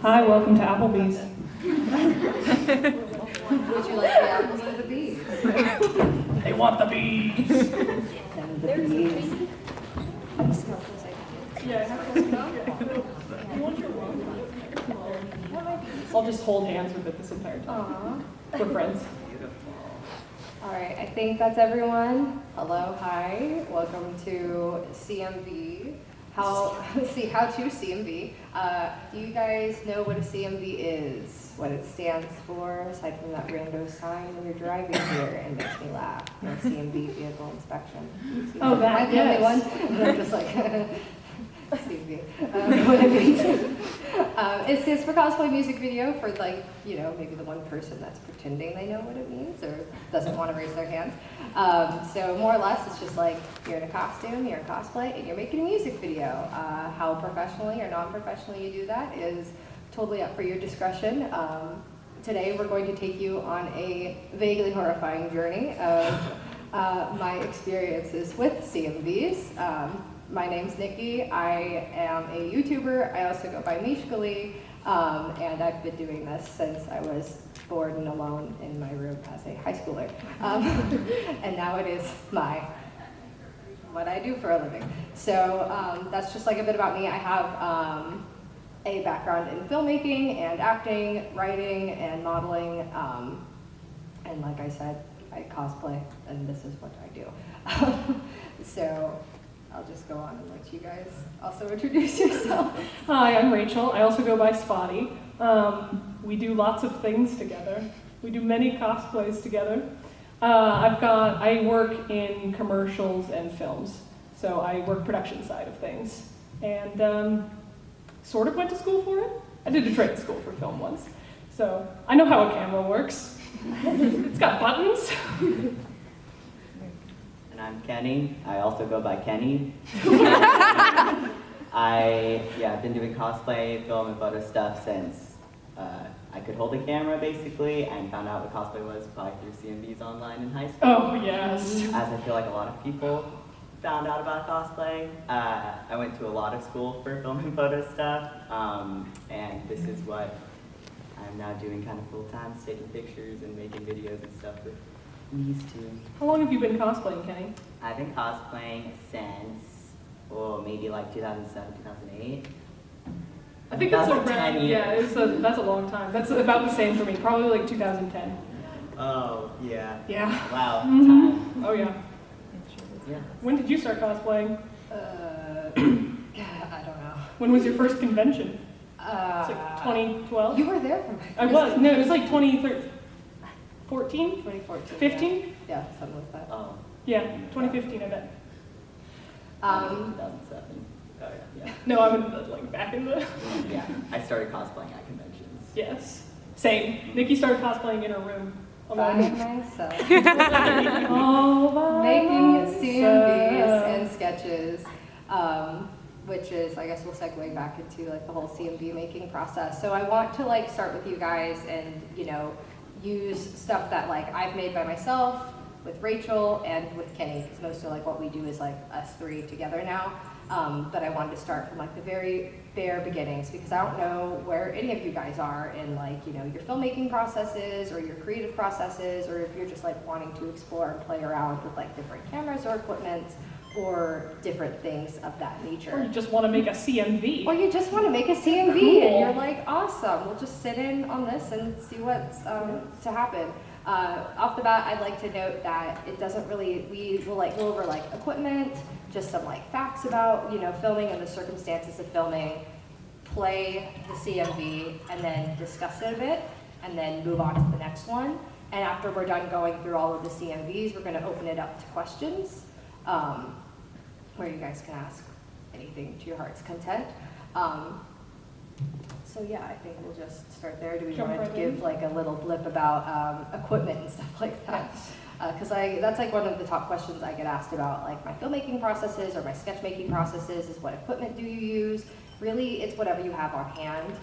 Hi, welcome to Applebee's. Would you like the apples or the bees? They want the bees. And the bees. I'll just hold hands with it this entire time. We're friends. All right, I think that's everyone. Hello, hi, welcome to CMV. How to CMV. Do you guys know what a CMV is? What it stands for, aside from that rando sign when you're driving here and makes me laugh? No CMV vehicle inspection. Oh, that, Am I the yes. only one? And I'm just like, CMV. What it means. It stands for cosplay music video for, like, you know, maybe the one person that's pretending they know what it means or doesn't want to raise their hand. So more or less, it's just like you're in a costume, you're in cosplay, and you're making a music video. How professionally or non-professionally you do that is totally up for your discretion. Today, we're going to take you on a vaguely horrifying journey of my experiences with CMVs. My name's Nikki. I am a YouTuber. I also go by Mishkali, and I've been doing this since I was bored and alone in my room as a high schooler. And now it is what I do for a living. So that's just like a bit about me. I have a background in filmmaking and acting, writing, and modeling. And like I said, I cosplay, and this is what I do. So I'll just go on and let you guys also introduce yourself. Hi, I'm Rachel. I also go by Svattii. We do lots of things together. We do many cosplays together. I work in commercials and films, so I work production side of things. And sort of went to school for it. I did a trade school for film once, so I know how a camera works. It's got buttons. And I'm Kenny. I also go by Kenny. I've been doing cosplay, film, and photo stuff since I could hold a camera, basically, and found out what cosplay was probably through CMVs online in high school. Oh, yes. As I feel like a lot of people found out about cosplay. I went to a lot of school for film and photo stuff, and this is what I'm now doing kind of full time, taking pictures and making videos and stuff with these two. How long have you been cosplaying, Kenny? I've been cosplaying since, maybe like 2007, 2008. I think that's About around, 10 years. that's a long time. That's about the same for me, probably like 2010. Oh, yeah. Yeah. Wow, Mhm. time. Oh, yeah. Yeah. When did you start cosplaying? I don't know. When was your first convention? It's like 2012? You were there for my I was. No, it was like 2013. 14? 2014. 15? Yeah, something like that. Oh. Yeah, 2015, I bet. 2007. Oh, yeah. No, I'm in like back in the... Yeah, I started cosplaying at conventions. Yes. Same. Nikki started cosplaying in her room. By Alone. myself. All by Making myself. CMVs and sketches, which is, I guess we'll segue back into like the whole CMV making process. So I want to like start with you guys and, you know, use stuff that like I've made by myself with Rachel and with Kenny, because most of like what we do is like us three together now. But I wanted to start from like the very bare beginnings, because I don't know where any of you guys are in like, you know, your filmmaking processes or your creative processes, or if you're just like wanting to explore and play around with like different cameras or equipment or different things of that nature. Or you just want to make a CMV. Or you just want to make a CMV Cool. and you're like, awesome, we'll just sit in on this and see what's to happen. Off the bat, I'd like to note that it doesn't really, we will like go over like equipment, just some like facts about, you know, filming and the circumstances of filming, play the CMV, and then discuss it a bit, and then move on to the next one. And after we're done going through all of the CMVs, we're going to open it up to questions, where you guys can ask anything to your heart's content. So yeah, I think we'll just start there. Do we Jump want right to give in. like a little blip about equipment and stuff like that? Because that's like one of the top questions I get asked about, like my filmmaking processes or my sketch making processes is what equipment do you use? Really, it's whatever you have on hand.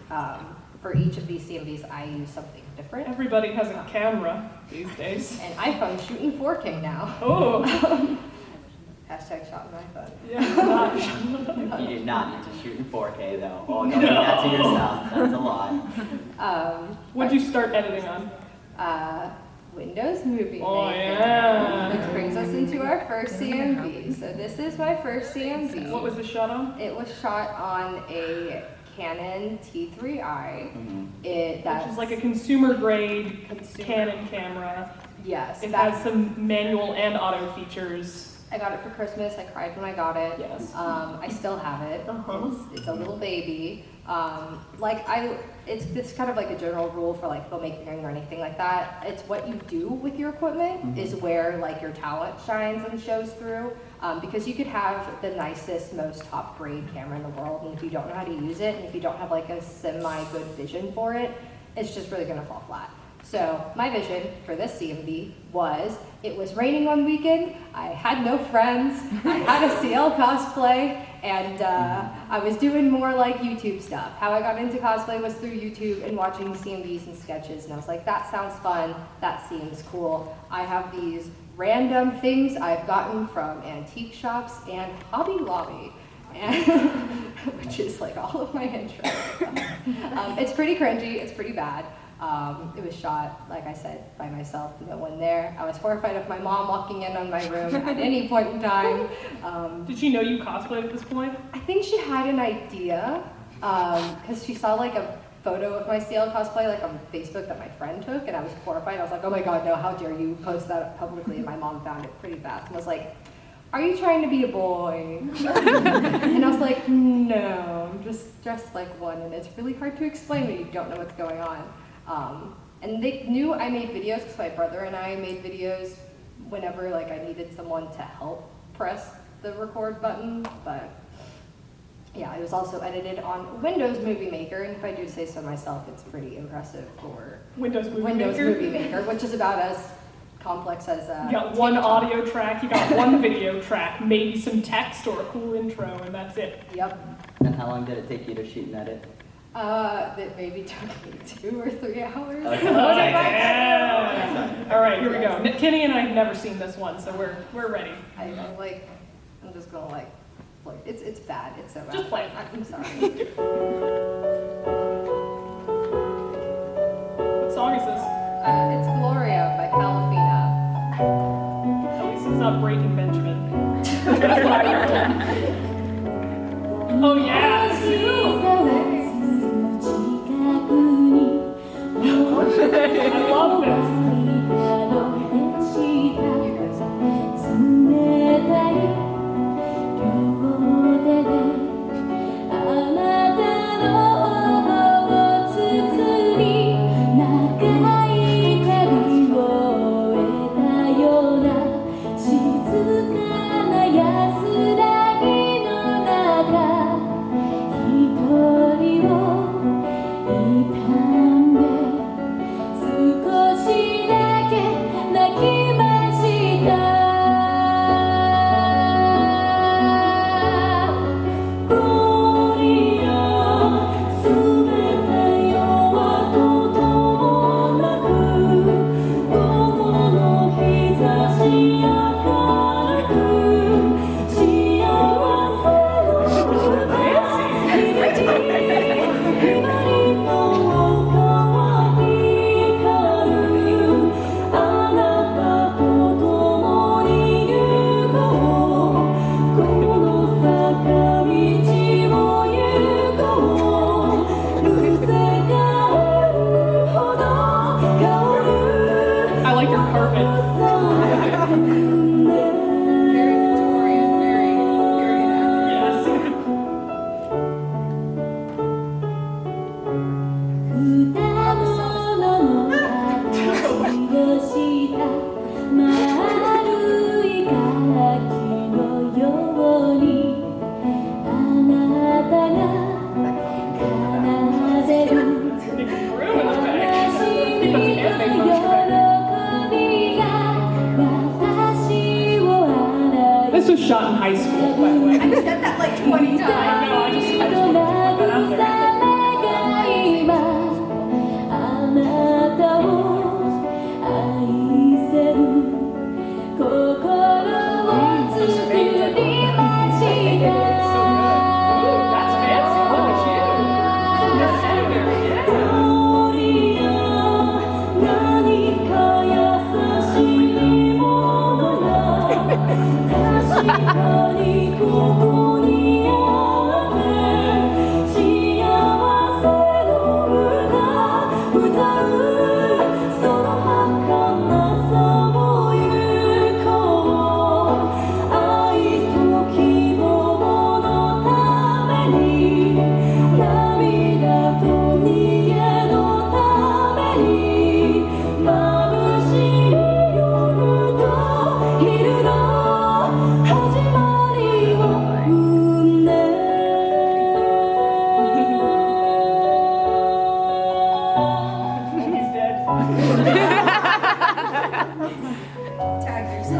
For each of these CMVs, I use something different. Everybody has a camera these days. An iPhone shooting 4K now. Oh. Hashtag shot an iPhone. Yeah. You did not need to shoot in 4K though. Oh no, that's to yourself. That's a lot. What'd you start editing on? Windows Movie Oh, Maker, yeah. which brings us into our first CMV. So this is my first CMV. What was the shot on? It was shot on a Canon T3i. Mm-hmm. Which is like a consumer grade Canon camera. Yes. It has some manual and auto features. I got it for Christmas. I cried when I got it. Yes. I still have it. Uh-huh. It's a little baby. It's kind of like a general rule for like filmmaking or anything like that. It's what you do with your equipment is where like your talent shines and shows through. Because you could have the nicest, most top grade camera in the world, and if you don't know how to use it, and if you don't have like a semi-good vision for it, it's just really gonna fall flat. So my vision for this CMV was, it was raining one weekend, I had no friends, I had a CL cosplay, and I was doing more like YouTube stuff. How I got into cosplay was through YouTube and watching CMVs and sketches, and I was like, that sounds fun, that seems cool. I have these random things I've gotten from antique shops and Hobby Lobby, which is like all of my interests. It's pretty cringy, it's pretty bad. It was shot, like I said, by myself, no one there. I was horrified of my mom walking in on my room at any point in time. Did she know you cosplayed at this point? I think she had an idea, because she saw like a photo of my CL cosplay like on Facebook that my friend took, and I was horrified. I was like, oh my god, no, how dare you post that publicly? And my mom found it pretty fast and was like, are you trying to be a boy? And I was like, no, I'm just dressed like one, and it's really hard to explain when you don't know what's going on. And they knew I made videos because my brother and I made videos whenever like I needed someone to help press the record button, but yeah, it was also edited on Windows Movie Maker, and if I do say so myself, it's pretty impressive for Windows Movie Windows Maker? Movie Maker, which is about as complex as You got one TikTok. audio track, you got one video track, maybe some text or a cool intro, and that's it. Yep. And how long did it take you to shoot and edit? That maybe took me 2 or 3 hours. Okay. Yeah. All right, here we go. Kenny and I have never seen this one, so we're ready. I'm just gonna like, it's bad. It's so bad. Just play it. I'm sorry. What song is this? It's Gloria by Kalafina. At least it's not Breaking Benjamin. That's what I wrote. Oh yeah. I love this.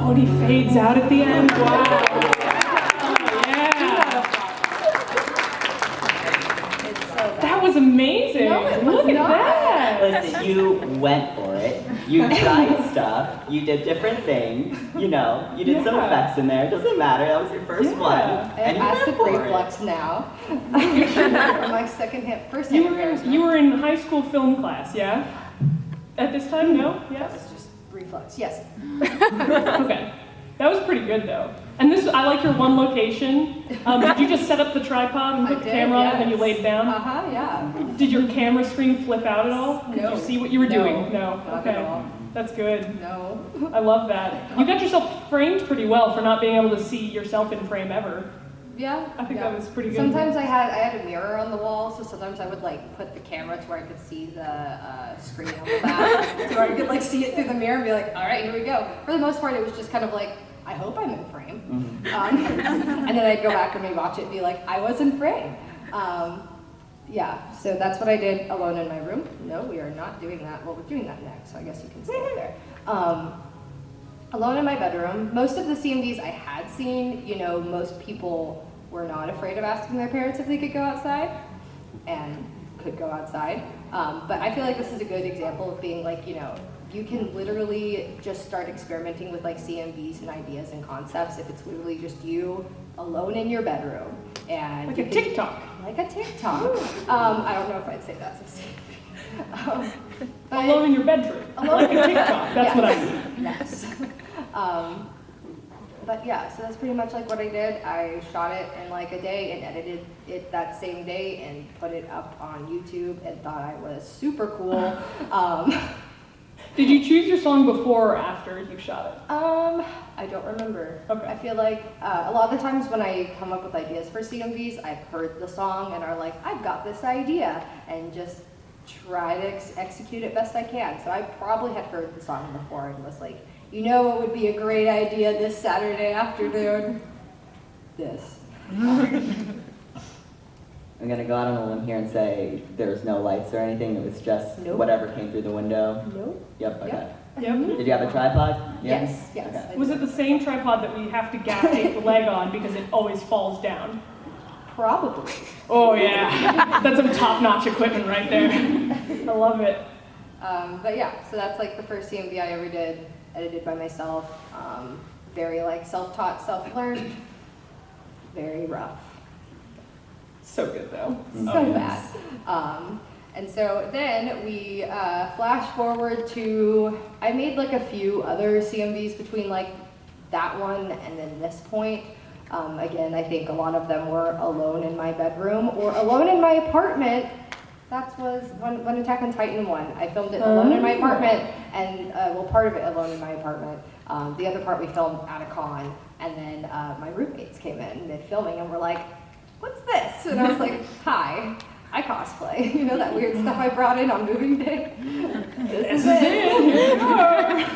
Oh, and he fades out at the end. Wow. Yeah. It's so bad. That was amazing. No, it was Look at not. that. Listen, you went for it. You tried stuff. You did different things. You know, you did some Yeah. effects in there. It doesn't matter. That was your first Yeah. one. I And have you acid went for reflux now. My first hand embarrassment. You were in high school film class, yeah? At this time, no? That Yes? was just reflux. Yes. Okay. That was pretty good though. And this, I like your one location. Did you just set up the tripod and put I the did, camera on it and then you yes. laid down? Yeah. Did your camera screen flip out at all? Did No. you see what you were No. doing? No. Not Okay. at all. That's good. No. I love that. You got yourself framed pretty well for not being able to see yourself in frame ever. Yeah. I think yeah. that was pretty good. Sometimes I had a mirror on the wall, so sometimes I would like put the camera to where I could see the screen on the back, so I could like see it through the mirror and be like, all right, here we go. For the most part, it was just kind of like, I hope I'm in frame. And then I'd go back and rewatch it and be like, I was in frame. Yeah, so that's what I did alone in my room. No, we are not doing that. Well, we're doing that next, so I guess you can stay there. Alone in my bedroom. Most of the CMVs I had seen, you know, most people were not afraid of asking their parents if they could go outside and could go outside. But I feel like this is a good example of being like, you know, you can literally just start experimenting with like CMVs and ideas and concepts if it's literally just you alone in your bedroom. And Like you a can- TikTok. Like a TikTok. I don't know if I'd say that's a CMV. But- Alone in your bedroom. Like a TikTok. That's what I mean. Yes. But yeah, so that's pretty much like what I did. I shot it in like a day and edited it that same day and put it up on YouTube and thought I was super cool. Did you choose your song before or after you shot it? I don't remember. Okay. I feel like a lot of the times when I come up with ideas for CMVs, I've heard the song and are like, I've got this idea, and just try to execute it best I can. So I probably had heard the song before and was like, you know what would be a great idea this Saturday afternoon? This. I'm gonna go out on a limb here and say there was no lights or anything. It was just Nope. whatever came through the window. Nope. Yep. Okay. Yep. Did you have a tripod? Yeah? Yes, yes. Okay. Was it the same tripod that we have to gaff tape the leg on because it always falls down? Probably. Oh yeah, that's some top-notch equipment right there. I love it. But yeah, so that's like the first CMV I ever did, edited by myself. Very like self-taught, self-learned, very rough. So good though. So Oh, yes. bad. And so then we flash forward to, I made like a few other CMVs between like that one and then this point. Again, I think a lot of them were alone in my bedroom or alone in my apartment. That was one Attack on Titan one. I filmed it alone in my apartment, and well, part of it alone in my apartment. The other part we filmed at a con, and then my roommates came in mid-filming and were like, "What's this?" And I was like, "Hi, I cosplay." You know that weird stuff I brought in on moving day? This is it.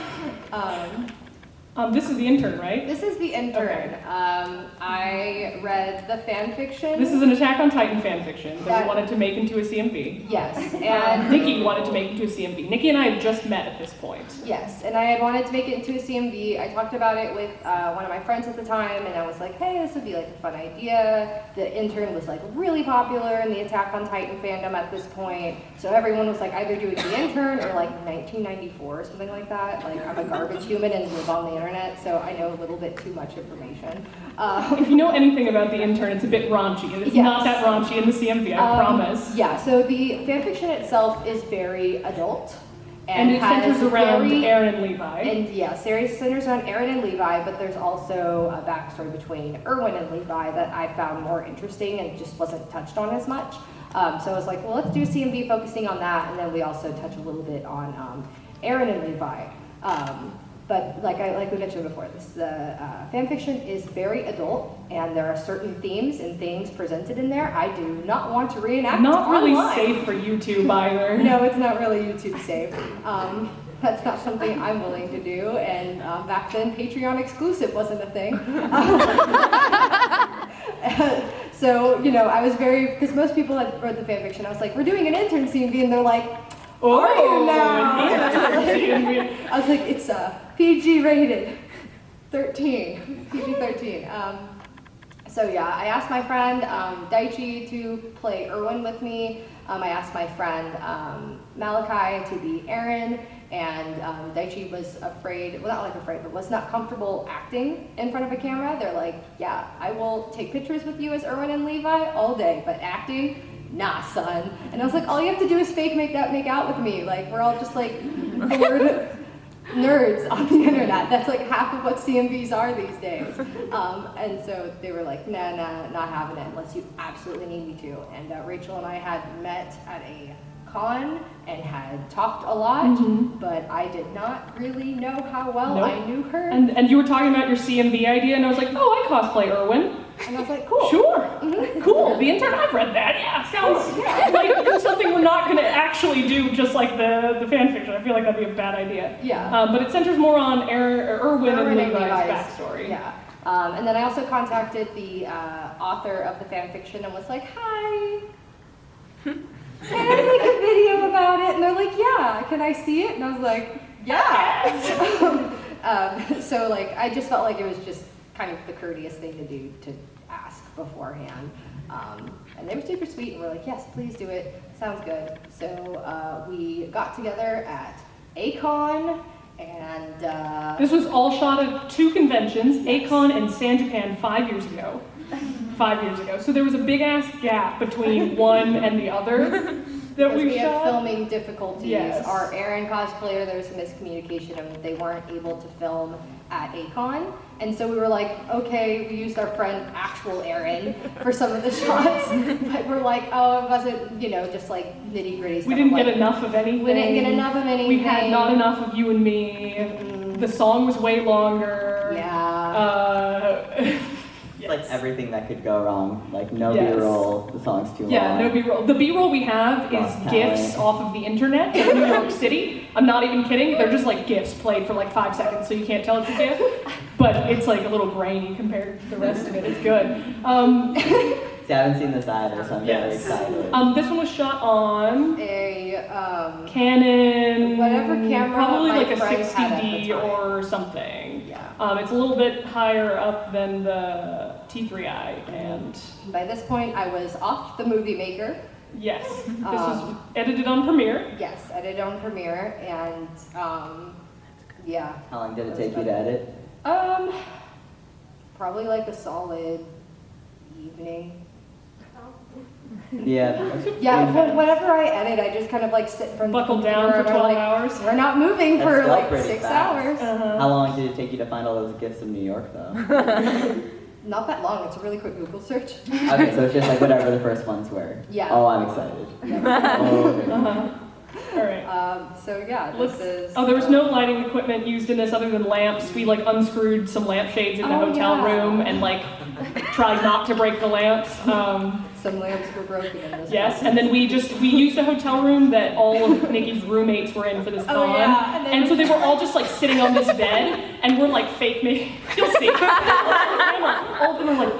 This is the intern, right? This is the intern. Okay. I read the fan fiction. This is an Attack on Titan fanfiction that That- we wanted to make into a CMV. Yes, And and Nikki wanted to make into a CMV. Nikki and I had just met at this point. yes, and I had wanted to make it into a CMV. I talked about it with one of my friends at the time, and I was like, "Hey, this would be like a fun idea." The intern was like really popular in the Attack on Titan fandom at this point, so everyone was like either doing the intern or like 1994 or something like that. Like I'm a garbage human and live on the internet, so I know a little bit too much information. If you know anything about the intern, it's a bit raunchy, and it's Yes. not that raunchy in the CMV, I promise. Yeah, so the fanfiction itself is very adult. And it has centers around very- Erin and Levi. And yeah, series centers around Erin and Levi, but there's also a backstory between Erwin and Levi that I found more interesting and just wasn't touched on as much. So I was like, well, let's do CMV focusing on that, and then we also touch a little bit on Erin and Levi. But like we mentioned before, the fan fiction is very adult, and there are certain themes and things presented in there I do not want to reenact. Not really online. safe for YouTube either. No, it's not really YouTube safe. That's not something I'm willing to do, and back then Patreon exclusive wasn't a thing. So, you know, I was because most people had read the fanfiction. I was like, we're doing an intern CMV, and they're like, Oh, are you now? an intern CMV. I was like, it's PG rated. 13, PG-13. So yeah, I asked my friend Daichi to play Erwin with me. I asked my friend Malachi to be Erin, and Daichi was afraid, well not like afraid, but was not comfortable acting in front of a camera. They're like, yeah, I will take pictures with you as Erwin and Levi all day, but acting, nah son. And I was like, all you have to do is fake make out with me. Like we're all just like bored nerds on the internet. That's like half of what CMVs are these days. And so they were like, nah, not having it unless you absolutely need me to. And Rachel and I had met at a con and had talked a lot, but I did not really know how well I knew her. And you were talking about your CMV idea, and I was like, oh, I cosplay Erwin. And I was like, cool. Sure. Cool. The intern, I've read that. Yeah, sounds like something we're not going to actually do, just like the fan fiction. I feel like that'd be a bad idea. Yeah. But it centers more on Erwin and Levi's backstory. Yeah. And then I also contacted the author of the fan fiction and was like, hi. Can I make a video about it? And they're like, yeah, can I see it? And I was like, yeah. So like, I just felt like it was just kind of the courteous thing to do to ask beforehand. And they were super sweet and were like, yes, please do it. Sounds good. So we got together at A-Con and... This was all shot at 2 conventions, A-Con and San Japan 5 years ago. 5 years ago. So there was a big ass gap between one and the other that we had shot. filming difficulties. Yes. Our Erin cosplayer, there was a miscommunication and they weren't able to film at A-Con. And so we were like, okay, we used our friend actual Erin for some of the shots. But we're like, oh, it wasn't, just like nitty gritty stuff. We didn't get enough of anything. We didn't get enough of anything. We had not enough of you and me. The song was way longer. Yeah. It's like everything that could go wrong. Like no Yes. B-roll, the song's too long. Yeah, no B-roll. The B-roll we have Lost is talent. GIFs off of the internet in New York City. I'm not even kidding. They're just like GIFs played for like 5 seconds, so you can't tell it's a GIF. But it's like a little grainy compared to the rest of it. It's good. See, I haven't seen this either, so I'm very excited. This one was shot on A Canon, whatever camera probably my like a friend had at the 60D time. or something. Yeah. It's a little bit higher up than the T3i, and By this point, I was off the movie maker. yes, this was edited on Premiere. Yes, edited on Premiere, and yeah. How long did it take you to edit? Probably like a solid evening. Yeah. Yeah, whenever I edit, I just kind of like sit in front of Buckle the down computer for and 12 we're like, hours. We're not moving That's for still like pretty 6 fast. hours. How long did it take you to find all those gifts in New York, though? Not that long. It's a really quick Google search. Okay, so it's just like whatever the first ones were. Yeah. Oh, I'm excited. Oh, okay. All right. So yeah, this is. Oh, there was no lighting equipment used in this other than lamps. We like unscrewed some lampshades in the hotel room and like tried not to break the lamps. Some lamps were broken in this. Yes, one. and then we used a hotel room that all of Nikki's roommates were in for this con. Oh, yeah, and so they were all just like sitting on this bed, and we're like fake making. You'll see. All of them are like,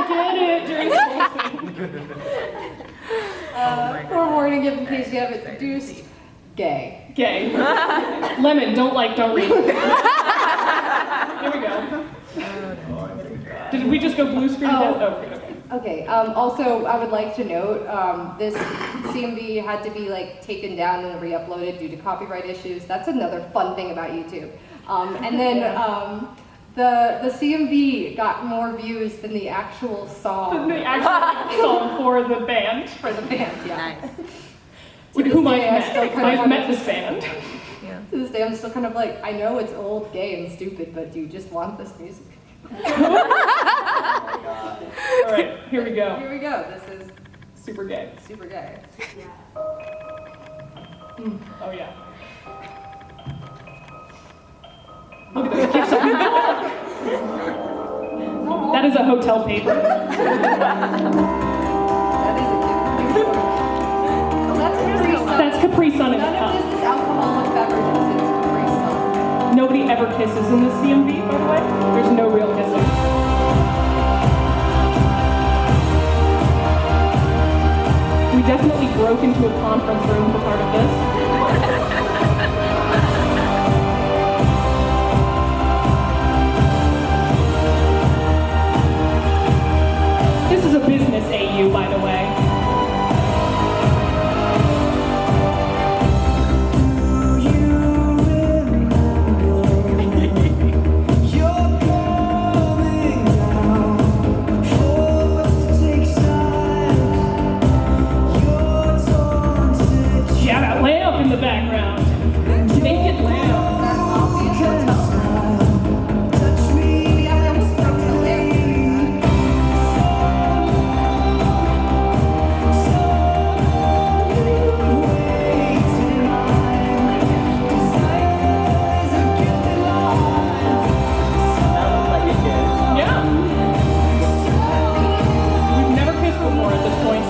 get it during the whole thing. Forewarning, in case you haven't deduced, gay. Gay. Lemon, don't like, don't read. Here we go. Did we just go blue screen again? Oh, okay. Okay. Also, I would like to note this CMV had to be like taken down and re-uploaded due to copyright issues. That's another fun thing about YouTube. And then the CMV got more views than the actual song. The actual song for the band. For the band, yeah. Whom I've I still met. kind of I've met wanna- this band. To this day, I'm still kind of like, I know it's old, gay, and stupid, but do you just want this music? All right, here we go. Here we go. This is Super gay. super gay. Oh yeah. Look at those gifts. That is a hotel paper. That is a gift. Well, that's Capri Sun. That's Capri Sun in a None of cup. this is alcoholic beverages. It's Capri Sun. Nobody ever kisses in the CMV, by the way. There's no real kissing. We definitely broke into a conference room for part of this. famous AU, by the way. Yeah, that lamp in the background. Naked lamp. That obvious hotel. Yeah, I almost broke the lamp. That looks like a kid. Yeah. We've never kissed before at this point.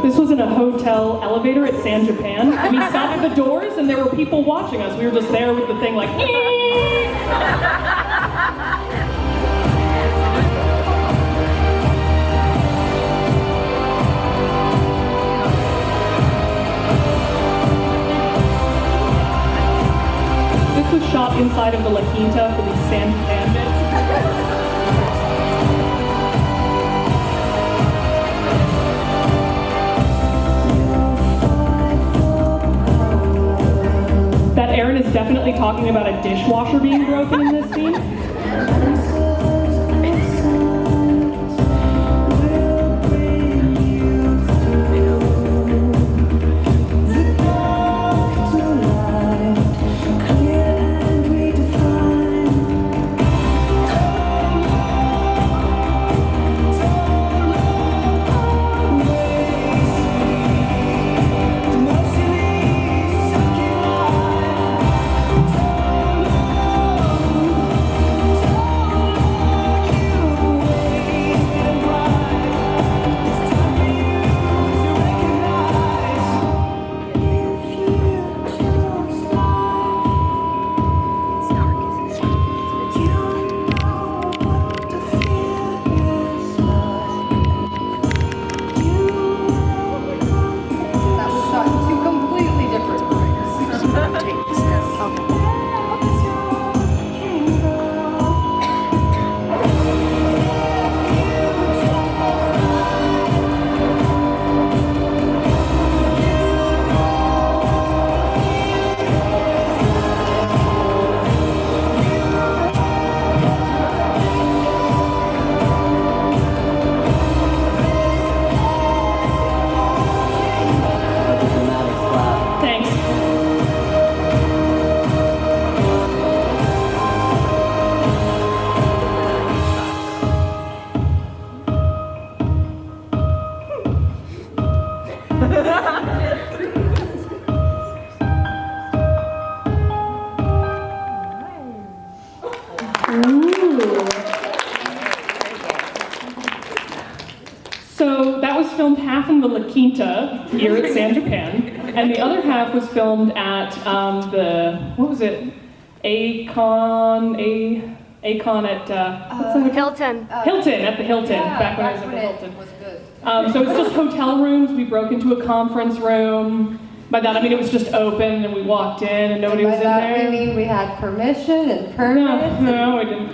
This was in a hotel elevator at San Japan. We stopped at the doors and there were people watching us. We were just there with the thing like, This was shot inside of the La Quinta for the San Japan bits. That Erin is definitely talking about a dishwasher being broken in this scene. That was shot in two completely different That's a dramatic slap. Thanks. Ooh. So that was filmed half in the La Quinta here at San Japan, and the other half was filmed at what was it? Acon at what's the hotel? Hilton. Hilton, at the Hilton, Yeah, back when I was at the it Hilton. was good. So it's just hotel rooms. We broke into a conference room. By that I mean it was just open and we walked in and nobody By was in that there. we mean we had permission and permits. No, we didn't.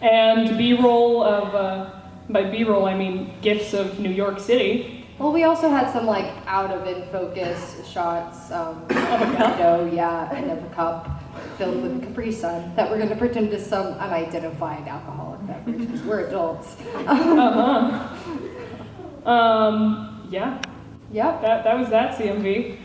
And B-roll of, by B-roll I mean gifs of New York City. Well, we also had some like out of in focus shots of a cup? and of a cup filled with Capri Sun that we're going to pretend is some unidentified alcoholic beverage because we're adults. Yeah, Yep. that was that CMV.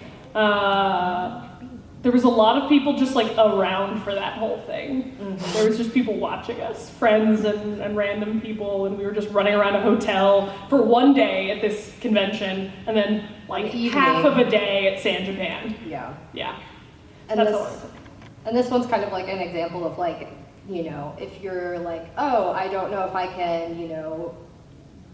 There was a lot of people just like around for that whole thing. There was just people watching us, friends and random people, and we were just running around a hotel for one day at this convention, and then like Evening. half of a day at San Japan. Yeah. Yeah, And that's this, all. and this one's kind of like an example of like, you know, if you're like, oh, I don't know if I can, you know,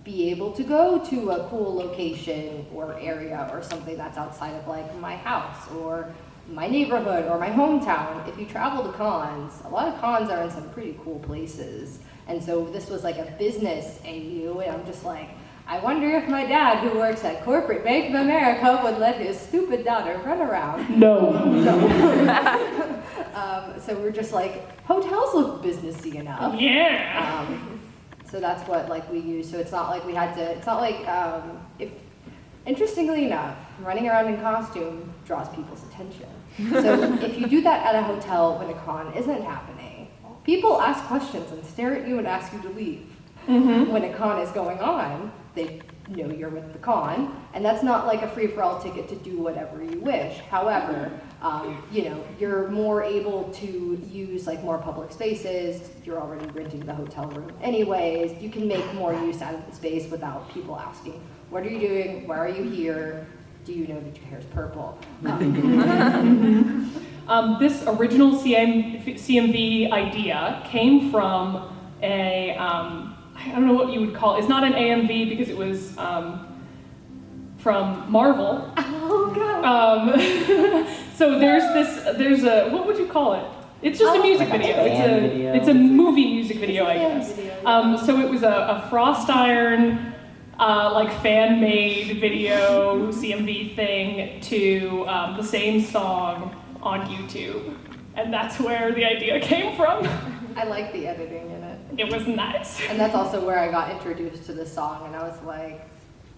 be able to go to a cool location or area or something that's outside of like my house, or my neighborhood or my hometown, if you travel to cons, a lot of cons are in some pretty cool places. And so this was like a business AU, and I'm just like, I wonder if my dad, who works at corporate Bank of America, would let his stupid daughter run around. No. So we're just like, hotels look businessy enough. Yeah. So that's what like we use. So it's not like we had to, it's not like, if, interestingly enough, running around in costume draws people's attention. So if you do that at a hotel when a con isn't happening, people ask questions and stare at you and ask you to leave. Mm-hmm. When a con is going on, they know you're with the con, and that's not like a free-for-all ticket to do whatever you wish. However, you know, you're more able to use like more public spaces. You're already renting the hotel room anyways. You can make more use out of the space without people asking, what are you doing? Why are you here? Do you know that your hair's purple? This original CMV idea came from a, I don't know what you would call it. It's not an AMV because it was from Marvel. Oh god. So there's a, what would you call it? It's just a music like a video. fan video. It's a movie music video, I fan guess. video. So it was a Frost Iron, like fan-made video CMV thing to the same song on YouTube, and that's where the idea came from. I like the editing in it. It was nice. And that's also where I got introduced to the song, and I was like,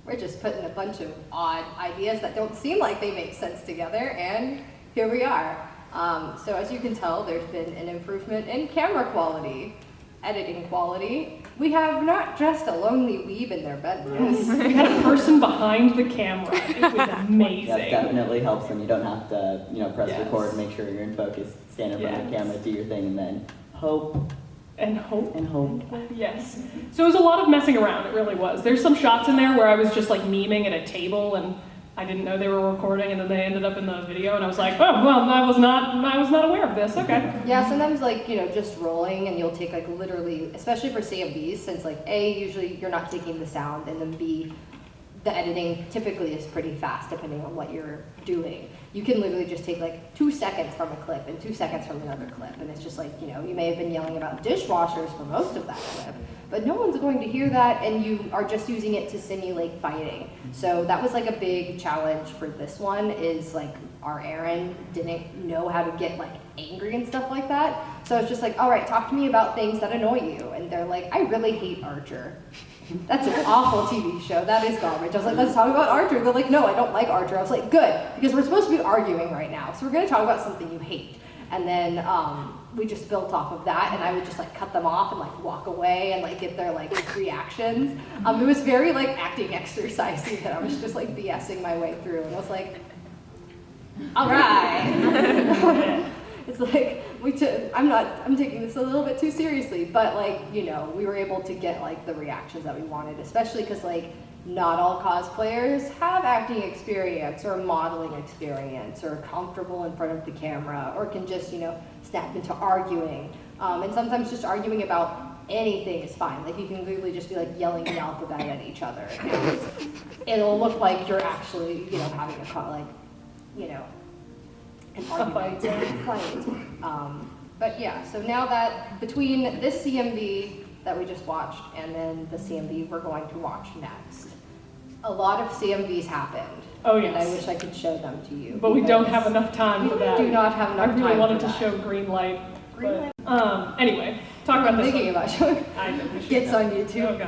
we're just putting a bunch of odd ideas that don't seem like they make sense together, and here we are. So as you can tell, there's been an improvement in camera quality, editing quality. We have not just a lonely weeb in their bedroom. We had a person behind the camera. It was amazing. That definitely helps when you don't have to, you know, press Yes. record, make sure you're in focus, stand in front of the Yes. camera, do your thing, and then hope And hope. and hope. Yes. So it was a lot of messing around, it really was. There's some shots in there where I was just like memeing at a table and I didn't know they were recording, and then they ended up in the video and I was like, oh, well, I was not aware of this, okay. Yeah, sometimes like, you know, just rolling and you'll take like literally, especially for CMVs, since like A, usually you're not taking the sound, and then B, the editing typically is pretty fast depending on what you're doing. You can literally just take like 2 seconds from a clip and 2 seconds from another clip, and it's just like, you know, you may have been yelling about dishwashers for most of that clip, but no one's going to hear that, and you are just using it to simulate fighting. So that was like a big challenge for this one, is like our Erin didn't know how to get like angry and stuff like that. So it's just like, all right, talk to me about things that annoy you. And they're like, I really hate Archer. That's an awful TV show. That is garbage. I was like, let's talk about Archer. They're like, no, I don't like Archer. I was like, good, because we're supposed to be arguing right now. So we're going to talk about something you hate. And then we just built off of that, and I would just like cut them off and like walk away and like get their like reactions. It was very like acting exercisey that I was just like BSing my way through, and I was like, all right. It's like I'm taking this a little bit too seriously, but like, you know, we were able to get like the reactions that we wanted, especially because like not all cosplayers have acting experience or modeling experience or are comfortable in front of the camera or can just, you know, snap into arguing. And sometimes just arguing about anything is fine. Like you can literally just be like yelling the alphabet at each other, and it'll look like you're actually, you know, having a you know, an argument, a fight. But yeah, so now that between this CMV that we just watched and then the CMV we're going to watch next, a lot of CMVs happened. Oh, And I yes. wish I could show them to you. But we don't because have enough time for that. We do not have enough I time really wanted for to that. show green light. Green but, anyway, talk about I'm this thinking one. about showing. I think we should Gets go. on YouTube. Oh,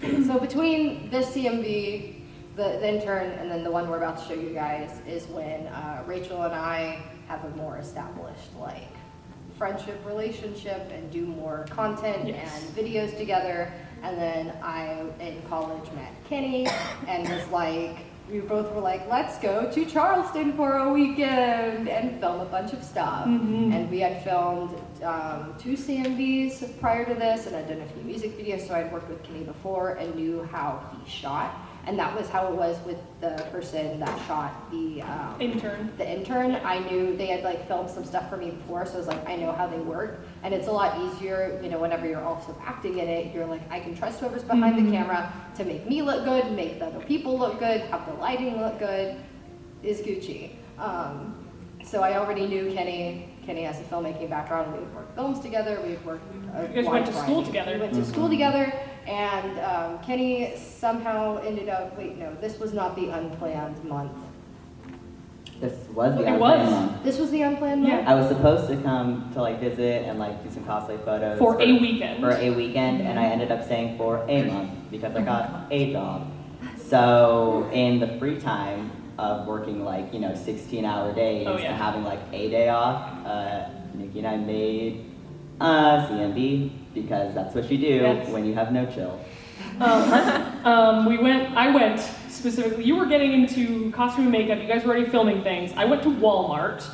God. So between this CMV, the intern, and then the one we're about to show you guys is when Rachel and I have a more established like friendship relationship and do more content Yes. and videos together. And then I, in college, met Kenny and was like, we both were like, let's go to Charleston for a weekend and film a bunch of stuff. Mhm. And we had filmed 2 CMVs prior to this, and I'd done a few music videos, so I'd worked with Kenny before and knew how he shot. And that was how it was with the person that shot the Intern. I knew they had like filmed some stuff for me before, so I was like, I know how they work. And it's a lot easier, you know, whenever you're also acting in it, you're like, I can trust whoever's behind the camera to make me look good, make the other people look good, have the lighting look good, is Gucci. So I already knew Kenny. Kenny has a filmmaking background. We had worked films together. We had worked. You guys went to school together. We went to school together, and Kenny somehow ended up. Wait, no, this was not the unplanned month. This was the It unplanned was. month. This was the unplanned month. Yeah. I was supposed to come to like visit and like do some cosplay photos For a weekend. For a weekend, and I ended up staying for a month because I got a job. So in the free time of working like 16-hour days Oh, yeah. and having like a day off, Nikki and I made CMV because that's what you do Yes. when you have no chill. I went specifically, you were getting into costume and makeup, you guys were already filming things. I went to Walmart,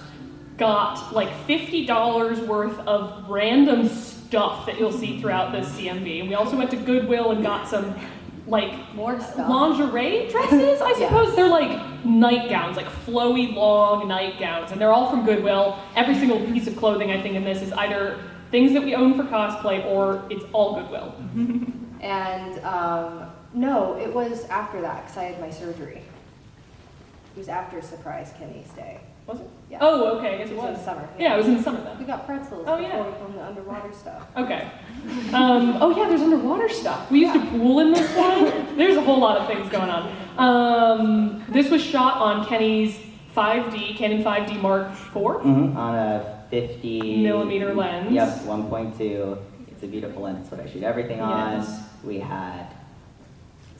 got like $50 worth of random stuff that you'll see throughout this CMV. And we also went to Goodwill and got some like More stuff. lingerie dresses, I suppose. Yes. They're like nightgowns, like flowy, long nightgowns. And they're all from Goodwill. Every single piece of clothing I think in this is either things that we own for cosplay or it's all Goodwill. And no, it was after that because I had my surgery. It was after Surprise Kenny's Day. Was it? Yeah. Oh, okay, I guess it In was. the summer. Yeah, it was in the summer then. We got pretzels Oh, before yeah. we filmed the underwater stuff. Okay. Oh yeah, there's underwater stuff. We used a pool in this one. There's a whole lot of things going on. This was shot on Kenny's Canon 5D Mark IV. On a 50 millimeter lens. Yep, 1.2. It's a beautiful lens. It's what I shoot everything on. Yes. We had.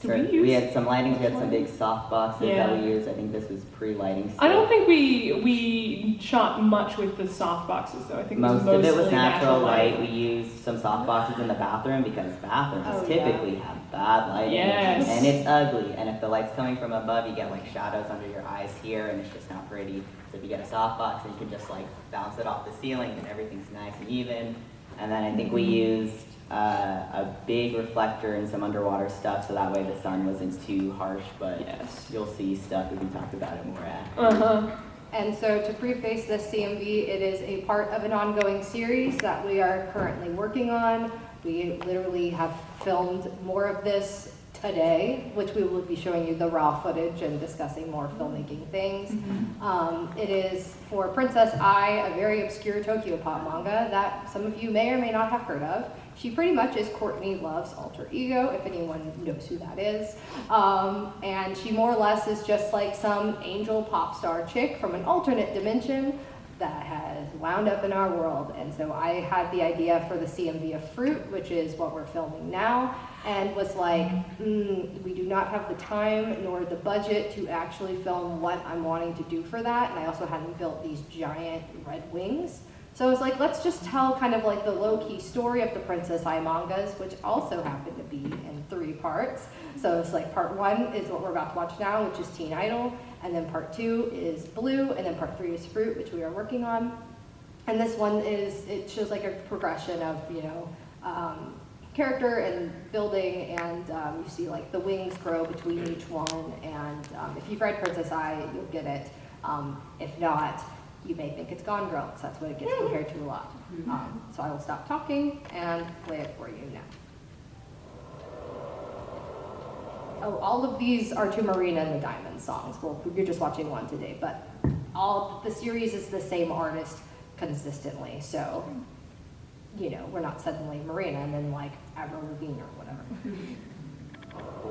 Did we we use- had some lightings. We had some big soft boxes that Yeah. we used. I think this was pre-lighting. I don't think we shot much with the soft boxes though. I think Most of it was mostly natural light. light. We used some soft boxes in the bathroom because bathrooms Oh, yeah. typically have bad lighting. Yes. And it's ugly. And if the light's coming from above, you get like shadows under your eyes here, and it's just not pretty. So if you get a soft box, then you can just like bounce it off the ceiling, and everything's nice and even. And then I think we used a big reflector and some underwater stuff, so that way the sun wasn't too harsh. But Yes. you'll see stuff. We can talk about it more after. Uh-huh. And so to preface this CMV, it is a part of an ongoing series that we are currently working on. We literally have filmed more of this today, which we will be showing you the raw footage and discussing more filmmaking things. It is for Princess Ai, a very obscure Tokyo pop manga that some of you may or may not have heard of. She pretty much is Courtney Love's alter ego, if anyone knows who that is. And she more or less is just like some angel pop star chick from an alternate dimension that has wound up in our world. And so I had the idea for the CMV of Fruit, which is what we're filming now, and was like, we do not have the time nor the budget to actually film what I'm wanting to do for that. And I also hadn't built these giant red wings. So I was like, let's just tell kind of like the low-key story of the Princess Ai mangas, which also happen to be in 3 parts. So it's like part 1 is what we're about to watch now, which is Teen Idol, and then part 2 is Blue, and then part 3 is Fruit, which we are working on. And this one it shows like a progression of, character and building, and you see like the wings grow between each one, and if you've read Princess Ai, you'll get it. If not, you may think it's Gone Girl, because that's what it gets compared to a lot. So I will stop talking and play it for you now. Oh, all of these are to Marina and the Diamond songs. Well, you're just watching one today, but all the series is the same artist consistently. So, we're not suddenly Marina and then like Avril Lavigne or whatever.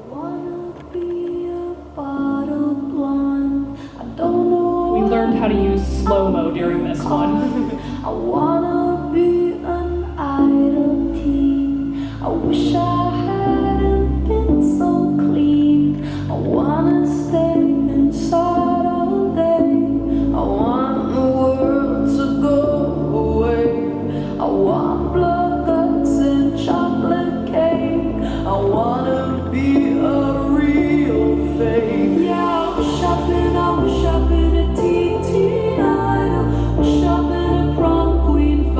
Wanna be a bottle blonde. I don't know. We learned how to use slow-mo during this one. I wanna be an idle teen. I wish I hadn't been so clean. I wanna stay inside all day. I want the world to go away. I want blood guts and chocolate cake. I wanna be a real fake. Yeah, I wish I'd been a teen idol. Wish I'd been a prom queen.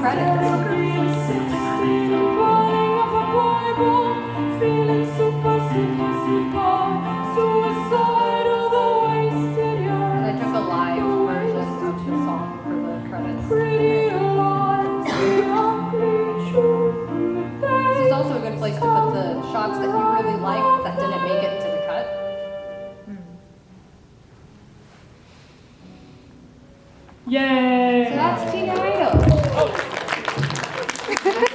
credits. And I took a live version of the song for the credits. This is also a good place to put the shots that you really liked that didn't make it into the cut. Yay! So that's Teen Idol.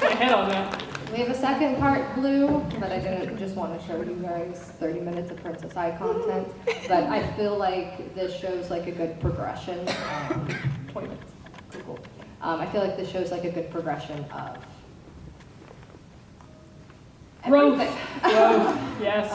My head on that. We have a second part, Blue, but I didn't just want to show you guys 30 minutes of Princess Eye content. But I feel like this shows like a good progression. 20 minutes. Cool. I feel like this shows like a good progression of Growth. everything. Growth. Yes.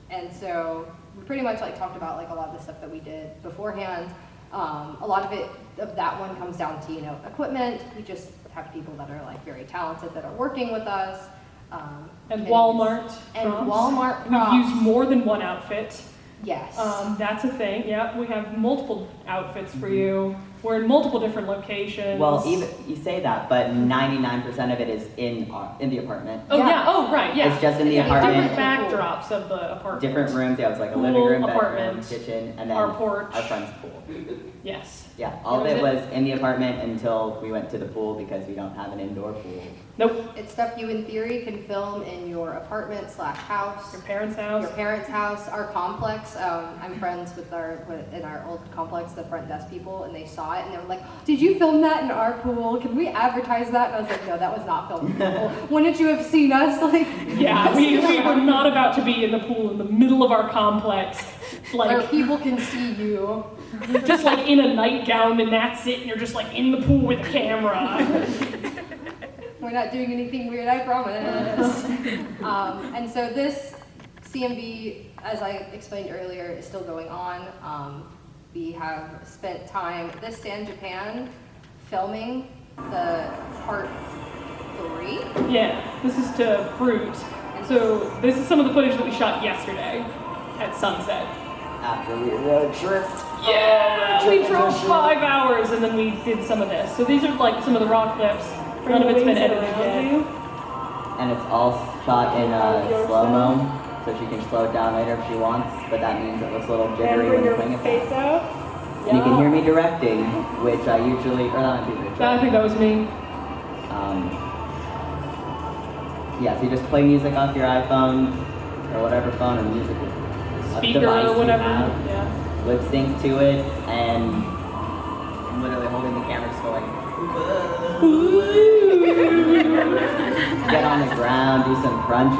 And so we pretty much like talked about like a lot of the stuff that we did beforehand. A lot of that one comes down to, equipment. We just have people that are like very talented that are working with us. And kids. Walmart. And props. Walmart We props. use more than one outfit. Yes. That's a thing. Yeah, we have multiple outfits for you. We're in multiple different locations. Well, even you say that, but 99% of it is in the apartment. Oh Yeah. yeah. Oh right. Yeah. It's just in the It's apartment. Different backdrops of the apartment. Different rooms. Yeah, it was like a Pool, living room, bedroom, apartment, kitchen, and then our porch. our friend's pool. Yes. Yeah, all of That it was was in the apartment until we went to the pool because we don't have an indoor pool. Nope. It's stuff you in theory can film in your apartment / house. Your parents' house. Your parents' house, our complex. I'm friends with in our old complex, the front desk people, and they saw it and they were like, "Did you film that in our pool? Can we advertise that?" And I was like, "No, that was not filmed in the pool. Wouldn't you have seen us?" Like, Yeah, we were not about to be in the pool in the middle of our complex, where like people can see you. just like in a nightgown and that's it, and you're just like in the pool with a camera. We're not doing anything weird, I promise. And so this CMV, as I explained earlier, is still going on. We have spent time this San Japan filming the part 3. Yeah, this is to fruit. So this is some of the footage that we shot yesterday at sunset. After we road trip. Yeah, we drove 5 hours and then we did some of this. So these are like some of the raw clips. None of it's been edited yet. And it's all shot in slow-mo, so she can slow it down later if she wants, but that means it looks a little jittery when you're playing it back. And you can hear me directing, which I usually, or that might be Rachel. I think that was me. Yeah, so you just play music off your iPhone, or whatever phone or music Speaker device or you whatever. have. Yeah. Lip sync to it, and I'm literally holding the camera just going, get on the ground, do some crunches.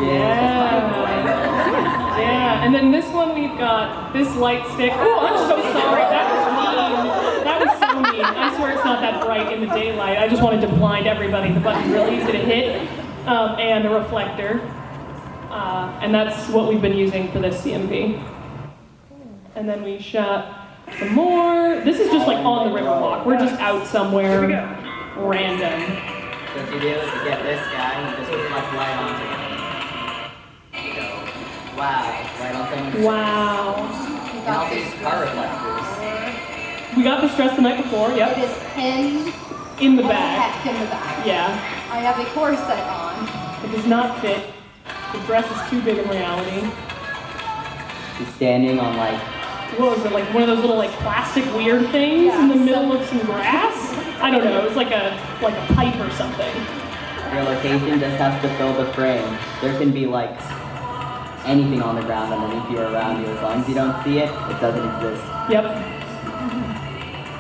Yeah, and then this one we've got this light stick. Oh, I'm so sorry. That was mean. That was so mean. I swear it's not that bright in the daylight. I just wanted to blind everybody. The button's really easy to hit, and a reflector. And that's what we've been using for this CMV. And then we shot some more. This is just like on the river walk. We're just out somewhere random. So what you do is you get this guy and just reflect light onto him. You go, wow, right on someone's Wow. And also use car reflectors. We got this dress the night before, It yep. is pinned In the as bag. heck in the bag. Yeah. I have a corset on. It does not fit. The dress is too big in reality. She's standing on like, What was it, like one of those little like plastic weird things Yeah, in the middle of some grass? I don't know, it was like a pipe or something. your location just has to fill the frame. There can be like anything on the ground underneath you or around you. As long as you don't see it, it doesn't exist. Yep.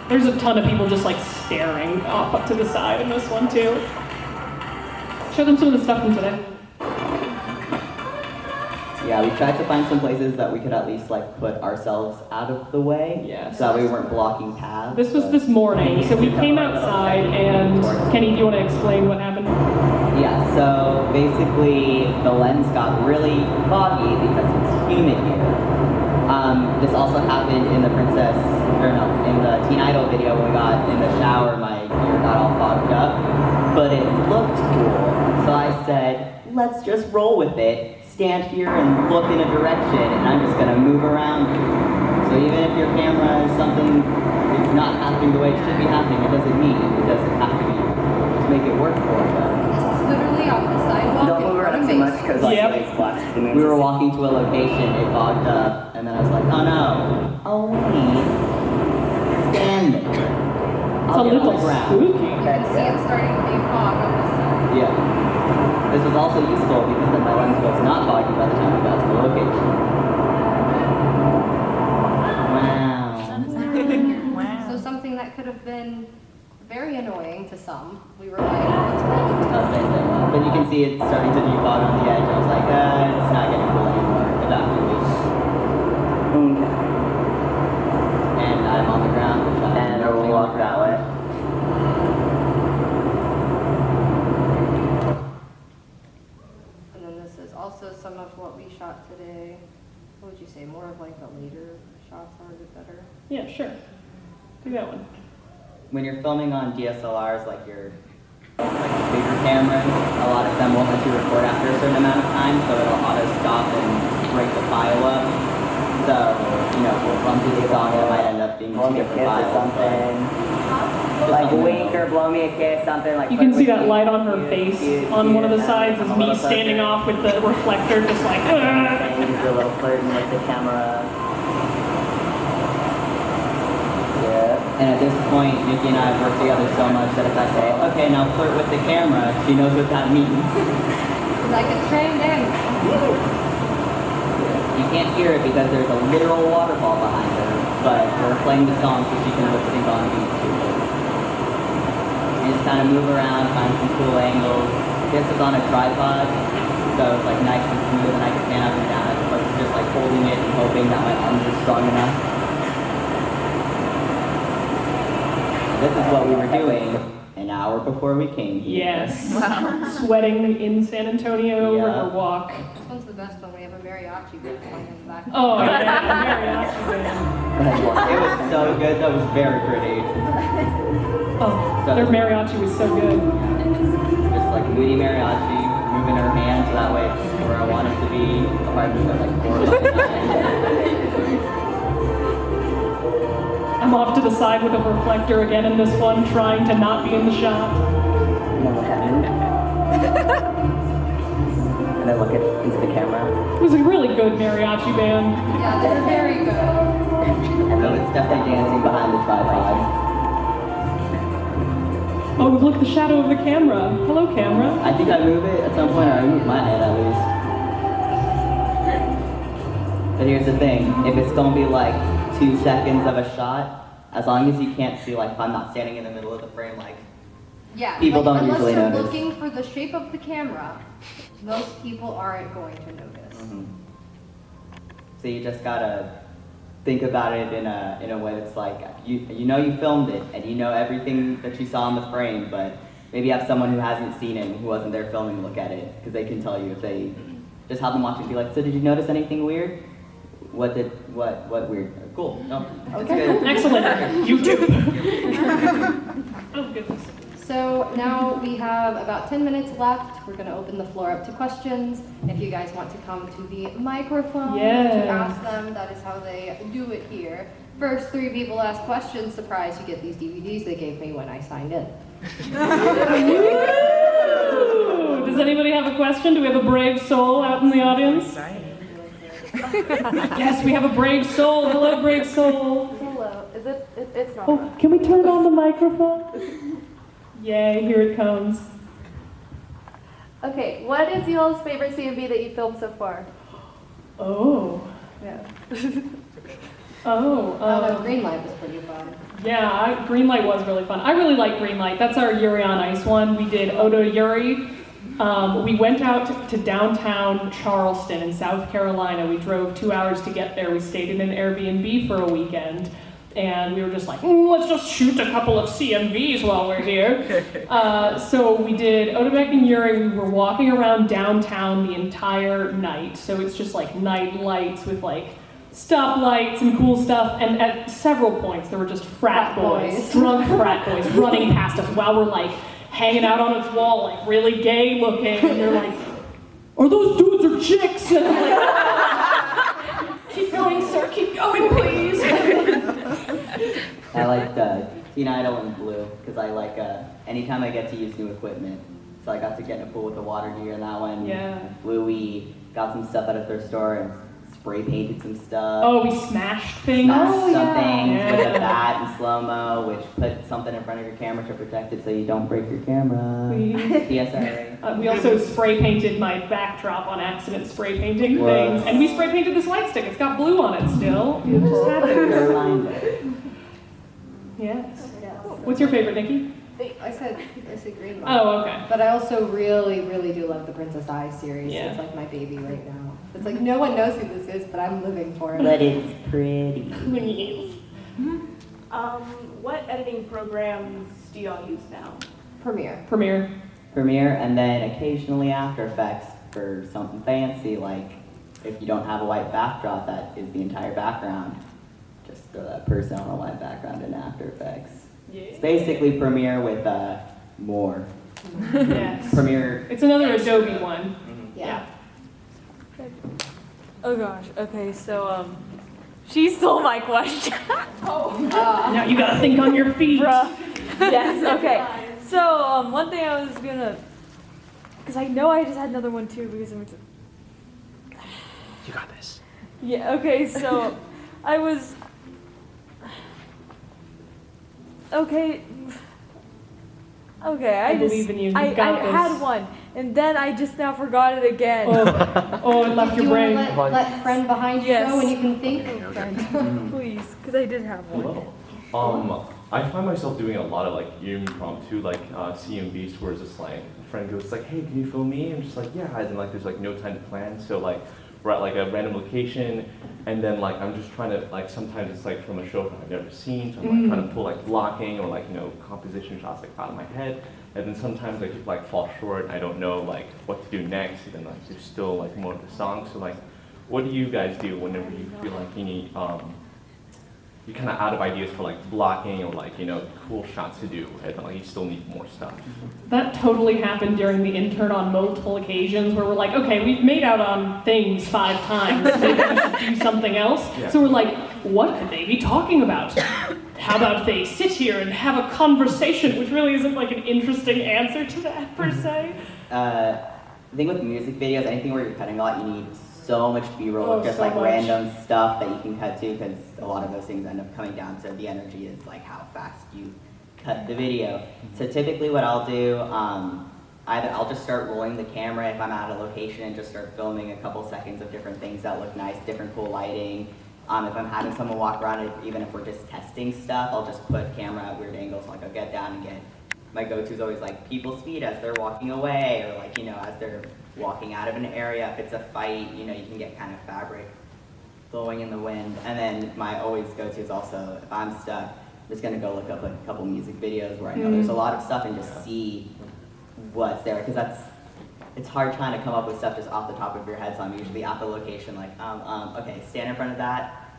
There's a ton of people just like staring off up to the side in this one too. Show them some of the stuff from today. Yeah, we tried to find some places that we could at least like put ourselves out of the way. Yes. So that we weren't blocking paths. This was but- this morning, so we came outside and, Kenny, do you want to explain what happened? Yeah, so basically the lens got really foggy because it's humid here. This also happened in the in the Teen Idol video when we got in the shower, my ear got all fogged up, but it looked cool. So I said, let's just roll with it, stand here and look in a direction, and I'm just gonna move around you. So even if your camera is something is not happening the way it should be happening, it doesn't mean it doesn't have to be because Yep. they splashed the moon. We were walking to a location, it fogged up, and then I was like, oh no, oh wait, stand there. It's a I'll get on little the ground. spooky. You can see it starting to be fog on the side. Yeah. This was also useful because then my lens was not foggy by the time we got to the location. Wow. So something that could have been very annoying to some, we were like, let's roll with it. Same thing. But you can see it starting to defog on the edge. I was like, it's not getting cool anymore. Evacuate. Okay. And I'm on the ground. And we'll walk that way. And then this is also some of what we shot today. What would you say, more of like the later shots, or is it better? Yeah, sure. Do that one. When you're filming on DSLRs, like your bigger cameras, a lot of them won't let you record after a certain amount of time, so it'll auto stop and break the file up. So, we'll run through the song, it might end up being Blow two me a different kiss or files. something. but Like something wink else. or blow me a kiss, something like. You can see flirt that with light me, on her cute, face cute, on one of the cute, sides and is a me little standing closer. off with the reflector, just like, And you do a little flirting with the camera. Yeah. And at this point, Nikki and I have worked together so much that if I say, okay, now flirt with the camera, she knows what that means. Like a trained animal. You can't hear it because there's a literal waterfall behind her, but we're playing the song so she can lip sync on beat to it. You just kind of move around, find some cool angles. This is on a tripod, so it's like nice and smooth, and I can stand up and down as opposed to just like holding it and hoping that my arms are strong enough. This is what we were doing an hour before we came here. yes. Sweating in San Antonio Yeah. River Walk. This one's the best one. We have a mariachi band playing in the back. Oh, yeah, mariachi band. It was so good, that was very pretty. Oh, their mariachi was so good. Just like moody mariachi, moving her hands so that way it's where I want it to be. Apart from like 4 by 9. I'm off to the side with a reflector again in this one, trying to not be in the shot. And then look at me. And then look into the camera. It was a really good mariachi band. Yeah, they were very good. And then it's definitely dancing behind the tripod. Oh, look, the shadow of the camera. Hello, camera. I think I move it at some point, or I move my head at least. But here's the thing, if it's gonna be like 2 seconds of a shot, as long as you can't see, like if I'm not standing in the middle of the frame, like Yeah, People don't unless usually you're notice. looking for the shape of the camera, most people aren't going to notice. So you just gotta think about it in a way that's like you know you filmed it and you know everything that you saw in the frame, but maybe have someone who hasn't seen it and who wasn't there filming look at it because they can tell you if they just have them watch it and be like, so did you notice anything weird? What weird? Cool. No, it's good. Excellent. YouTube. Oh, goodness. So now we have about 10 minutes left. We're going to open the floor up to questions. If you guys want to come to the microphone Yes. to ask them, that is how they do it here. First 3 people ask questions. Surprise, you get these DVDs they gave me when I signed in. Ooh, does anybody have a question? Do we have a brave soul out in the audience? Yes, we have a brave soul. Hello, brave soul. Hello. Is it? It's not. Oh, can we turn on the microphone? Yay, here it comes. Okay. What is y'all's favorite CMV that you filmed so far? Oh. Yeah. The green light was pretty fun. Yeah, Greenlight was really fun. I really like Greenlight. That's our Yuri on Ice one. We did Odo Yuri. We went out to downtown Charleston in South Carolina. We drove 2 hours to get there. We stayed in an Airbnb for a weekend. And we were just like, let's just shoot a couple of CMVs while we're here. So we did Odebeck and Yuri. We were walking around downtown the entire night. So it's just like night lights with like stoplights and cool stuff. And at several points, there were just frat boys, drunk frat boys running past us while we're like hanging out on its wall, like really gay looking. And they're like, are those dudes or chicks? And I'm like, keep going, sir, keep going, please. I like Teen Idol and Blue because I like anytime I get to use new equipment, So I got to get in a pool with the water gear in that one. Yeah. Bluey, got some stuff at a thrift store and spray painted some stuff. Oh, we smashed things. Smashed Oh, some yeah. things with Yeah. a bat in slow-mo, which put something in front of your camera to protect it so you don't break your camera. PSA. We also spray painted my backdrop on accident, spray painting Whoa. things. And we spray painted this light stick. It's got blue on it still. It just happened. Good reminder. Yes. What's your favorite, Nikki? I said green one. Oh, okay. But I also really, really do love the Princess Di series. Yeah. It's like my baby right now. It's like no one knows who this is, but I'm living for it. But it's pretty. What editing programs do y'all use now? Premiere. Premiere. Premiere, and then occasionally After Effects for something fancy, like if you don't have a white backdrop that is the entire background, just throw that person on a white background in After Effects. It's basically Premiere with more. Yes. Premiere. It's another Adobe one. Yeah. Oh gosh. Okay, so she stole my question. Now you gotta think on your feet. Bruh. Yes. Okay. So one thing I was gonna, because I know I just had another one too because I'm. You got this. Yeah. Okay. So I was. Okay. Okay. I believe in you. You've I got this. had one, and then I just now forgot it again. Oh, it left Do your you brain. want to let friend behind you Yes. go and you can think? Please, because I did have one. Hello. I find myself doing a lot of like impromptu like CMVs where it's just like a friend goes like, hey, can you film me? I'm just like, yeah, and like there's like no time to plan. So like we're at like a random location and then like I'm just trying to like sometimes it's like from a show that I've never seen. So I'm like trying to pull like blocking or like, you know, composition shots like out of my head. And then sometimes I just like fall short and I don't know like what to do next. And then like there's still like more of the song. So like what do you guys do whenever you feel like you need you're kind of out of ideas for like blocking or like, you know, cool shots to do, and like you still need more stuff. That totally happened during the intern on multiple occasions where we're like, okay, we've made out on things 5 times, maybe we should do something else. Yeah. So we're like, what could they be talking about? How about they sit here and have a conversation, which really isn't like an interesting answer to that per se. The thing with music videos, anything where you're cutting a lot, you need so much B-roll, Oh, just so like much. random stuff that you can cut to, because a lot of those things end up coming down to the energy is like how fast you cut the video. So typically what I'll do, either I'll just start rolling the camera if I'm at a location and just start filming a couple seconds of different things that look nice, different cool lighting. If I'm having someone walk around, even if we're just testing stuff, I'll just put camera at weird angles, like I'll get down and get, my go-to is always like people's feet as they're walking away, or like, you know, as they're walking out of an area. If it's a fight, you know, you can get kind of fabric blowing in the wind. And then my always go-to is also, if I'm stuck, I'm just gonna go look up a couple music videos where I know there's a lot of stuff and just see what's there, because it's hard trying to come up with stuff just off the top of your head. So I'm usually at the location like, okay, stand in front of that.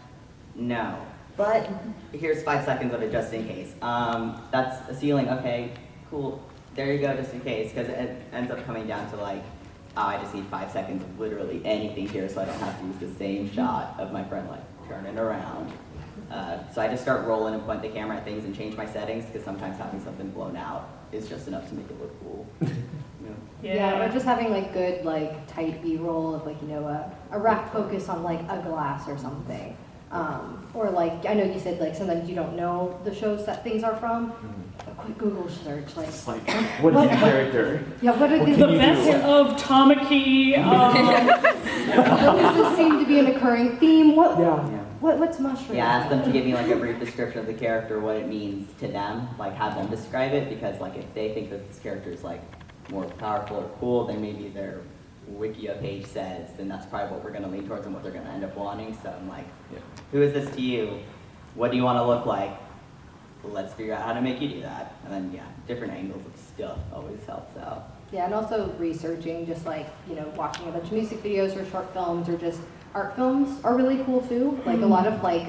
No, but here's 5 seconds of it just in case. That's a ceiling. Okay, cool. There you go, just in case, because it ends up coming down to like, I just need 5 seconds of literally anything here, so I don't have to use the same shot of my friend like turning around. So I just start rolling and point the camera at things and change my settings, because sometimes having something blown out is just enough to make it look cool. Yeah, or just having like good like tight B-roll of like, you know, a rack focus on like a glass or something. Or like, I know you said like sometimes you don't know the shows that things are from. A quick Google search, like, It's like, what is the character? yeah, what are What these? can The you best do? of Tamaki. What does this seem to be an occurring theme? Yeah. What's mushroom? Yeah, ask them to give me like a brief description of the character, what it means to them, like have them describe it, because like if they think that this character is like more powerful or cool than maybe their Wikia page says, then that's probably what we're gonna lean towards and what they're gonna end up wanting. So I'm like, who is this to you? What do you wanna look like? Let's figure out how to make you do that. And then yeah, different angles of stuff always helps out. Yeah, and also researching, just like, you know, watching a bunch of music videos or short films or just art films are really cool too. Like a lot of like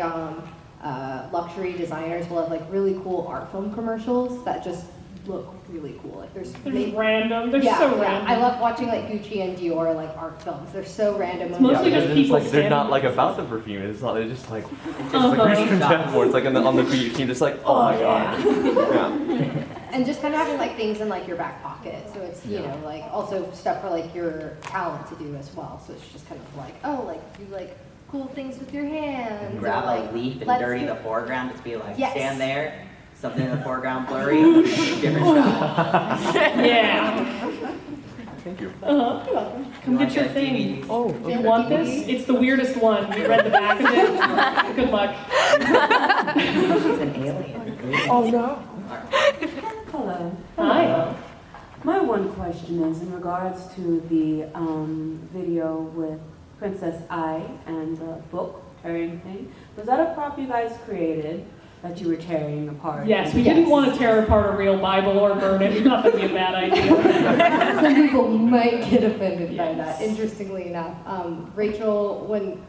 luxury designers will have like really cool art film commercials that just look really cool. Like They're just random. They're yeah, so yeah. random. I love watching like Gucci and Dior like art films. They're so random. It's mostly Yeah, just because it's people like they're not standing- like about the perfume. It's not. They're just like It's like like reaching down for it. It's like on the beach. You're just like, oh my god. Yeah. And just kind of having like things in like your back pocket. So it's, you know, like also stuff for like your talent to do as well. So it's just kind of like, oh, like you like cool things with your hands. Grab or, like, a leaf and let's dirty do- the foreground, just be like, Yes. stand there, something in the foreground blurry, different shot. Yeah. Thank you. You're welcome. Come You get want your that thing. DVD? Oh, do you want this? It's the weirdest one. We read the back of it. Good luck. She's an alien. Oh no. Hello. Hi. My one question is in regards to the video with Princess I and the book tearing thing. Was that a prop you guys created that you were tearing apart? Yes, we didn't want to tear apart a real Bible or burn it. We thought that'd be a bad idea. Some people might get offended by Yes. that. Interestingly enough, Rachel, when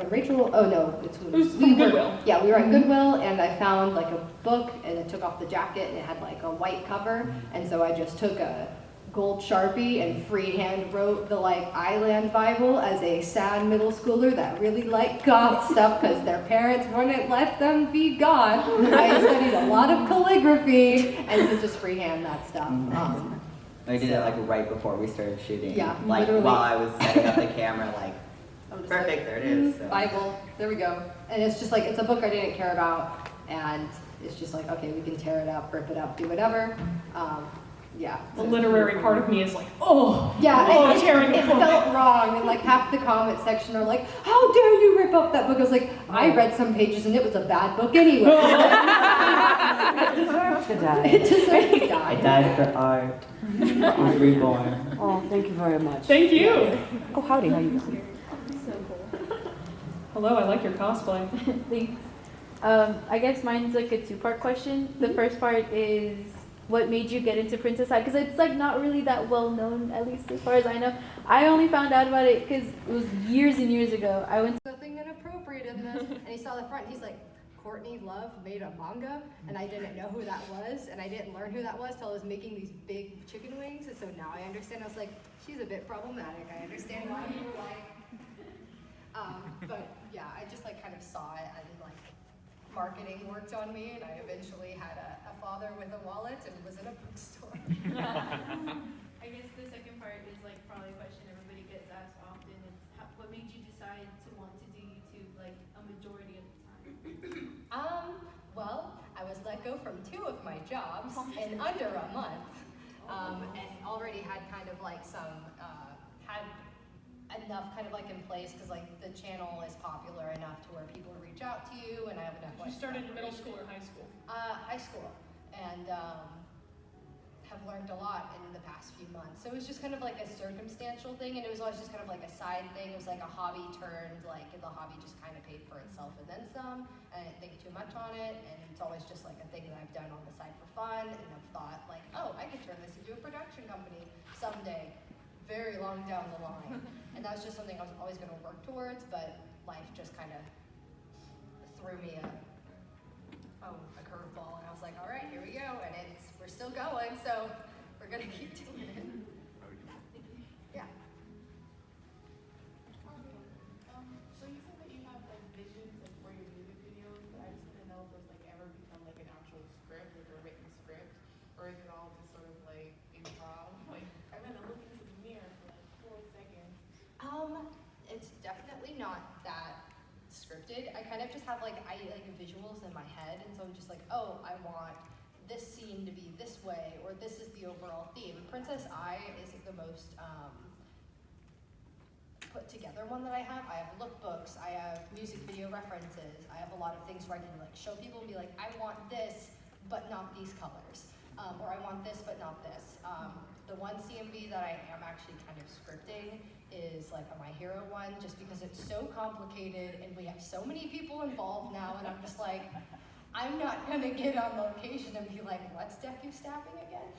Rachel, oh no, it's when It was from Goodwill. Yeah, we were at Goodwill, and I found like a book, and it took off the jacket, and it had like a white cover, and so I just took a gold Sharpie and freehand wrote the like Island Bible as a sad middle schooler that really liked goth stuff because their parents wouldn't let them be goth. I studied a lot of calligraphy and to just freehand that stuff. I did it like right before we started shooting. Yeah, Like literally. while I was setting up the camera, like, I'm just perfect, like, there it is. So. Bible, there we go. And it's just like, it's a book I didn't care about, and it's just like, okay, we can tear it up, rip it up, do whatever. Yeah. The literary part of me is like, oh, Yeah, oh, and tearing it apart. felt wrong, and like half the comment section are like, how dare you rip up that book? I was like, I read some pages and it was a bad book anyway. It deserved to die. It deserved to I die. died for art. I was reborn. Oh, thank you very much. Thank you. Oh, howdy, how you doing? Hello, I like your cosplay. Thanks. I guess mine's like a two-part question. The first part is what made you get into Princess Side? Because it's like not really that well known, at least as far as I know. I only found out about it because it was years and years ago. I went to Nothing inappropriate in this. And he saw the front, and he's like, Courtney Love made a manga, and I didn't know who that was, and I didn't learn who that was till I was making these big chicken wings, and so now I understand. I was like, she's a bit problematic. I understand why you like. But yeah, I just like kind of saw it, and like marketing worked on me, and I eventually had a father with a wallet and was in a bookstore. I guess the second part is like probably a question everybody gets asked often. It's what made you decide to want to do YouTube like a majority of the time? Well, I was let go from 2 of my jobs in under a month, and already had kind of like had enough kind of like in place because like the channel is popular enough to where people reach out to you, and I have enough. You started in middle school or high school? High school, and have learned a lot in the past few months. So it was just kind of like a circumstantial thing, and it was always just kind of like a side thing. It was like a hobby turned, like the hobby just kind of paid for itself and then some, and I didn't think too much on it, and it's always just like a thing that I've done on the side for fun, and I've thought like, oh, I could turn this into a production company someday, very long down the line. And that was just something I was always going to work towards, but life just kind of threw me a curveball, and I was like, all right, here we go, and we're still going, so we're gonna keep doing it. Yeah. So you said that you have like visions like for your music videos, but I just didn't know if those like ever become like an actual script, like a written script, or is it all just sort of like improv? Like I meant to look into the mirror for like 4 seconds. It's definitely not that scripted. I kind of just have like visuals in my head, and so I'm just like, oh, I want this scene to be this way, or this is the overall theme. Princess I is the most put together one that I have. I have lookbooks, I have music video references, I have a lot of things where I can like show people and be like, I want this, but not these colors, or I want this, but not this. The one CMV that I am actually kind of scripting is like a My Hero one, just because it's so complicated and we have so many people involved now, and I'm just like, I'm not gonna get on location and be like, what's Deku stabbing again?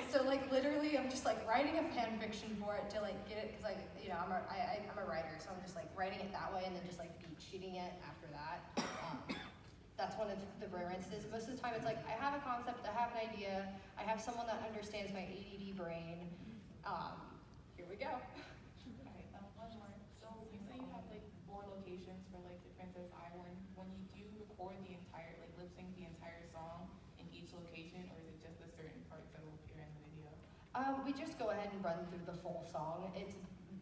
So like literally, I'm just like writing a fan fiction for it to like get it, because like, you know, I'm a writer, so I'm just like writing it that way and then just like beat sheeting it after that. That's one of the rare instances. Most of the time it's like, I have a concept, I have an idea, I have someone that understands my ADD brain. Here we go. Okay, one more. So you say you have like 4 locations for like the Princess Island. When you do record the entire, like lip sync the entire song in each location, We just go ahead and run through the full song. It's